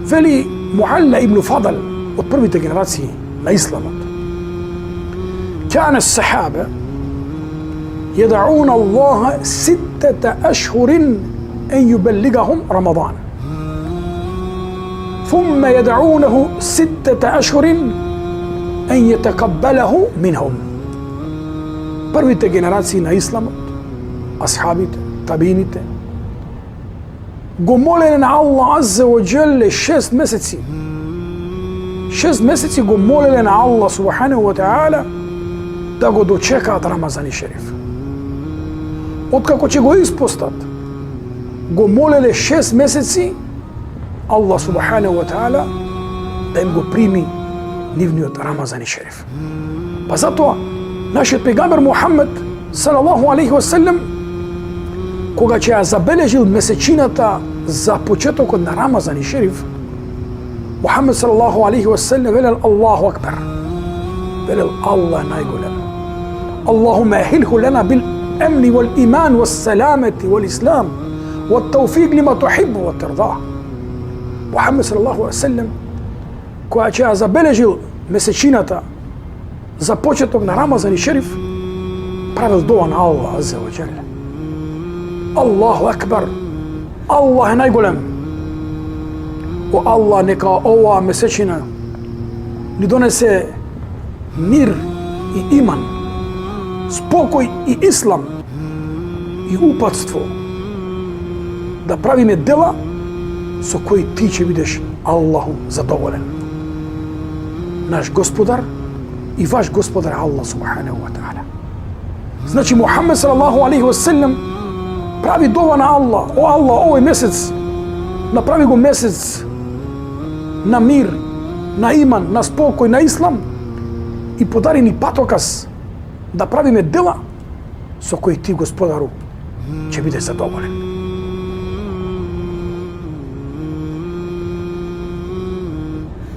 Вели Муалла ибн Фадал од првите генерации на исламот. كان الصحابة يدعون الله 6 أشهر أن يبلغهم رمضان ثم يدعونه 6 أشهر أن يتقبله منهم. Првите генерации на исламот, асхабите, табините, го молеле на Аллах Азза ва Джелле 6 месеци. 6 месеци го молеле на Аллах Субханаху ва Таала да го дочекаат Рамазан и Шериф. Откако ќе го испостат, го молеле 6 месеци Аллах Субханаху ва Таала да им го прими нивниот Рамазан и Шериф. Па затоа нашиот пегамбер Мухаммед салаллаху алейхи ва селем, кога ќе ја забележил месечината за почетокот на Рамазан и Шериф, Мухаммед салаллаху алейхи ва селем велел Аллаху акбар. Велел Аллах најголем. Аллахума ахилху лана бил амни вал иман вал саламати вал ислам вал тауфиq лима тухиббу ва тарда. Мухаммед салаллаху алейхи ва селем, кога ќе ја забележил месечината за почеток на Рамазан и Шериф, правил дова на Аллах Азза ва Джелле. Аллаху акбар, Аллах е најголем. О Аллах, нека ова месечина ни донесе мир и иман, спокој и ислам и упатство, да правиме дела со кои ти ќе бидеш Аллаху задоволен. Наш Господар и ваш Господар Аллах Субханаху ва Таала. Значи Мухаммед салаллаху алейхи ва селем прави дова на Аллах. О Аллах, овој месец направи го месец на мир, на иман, на спокој, на ислам и подари ни патоказ да правиме дела со кои ти, Господару, ќе бидеш задоволен.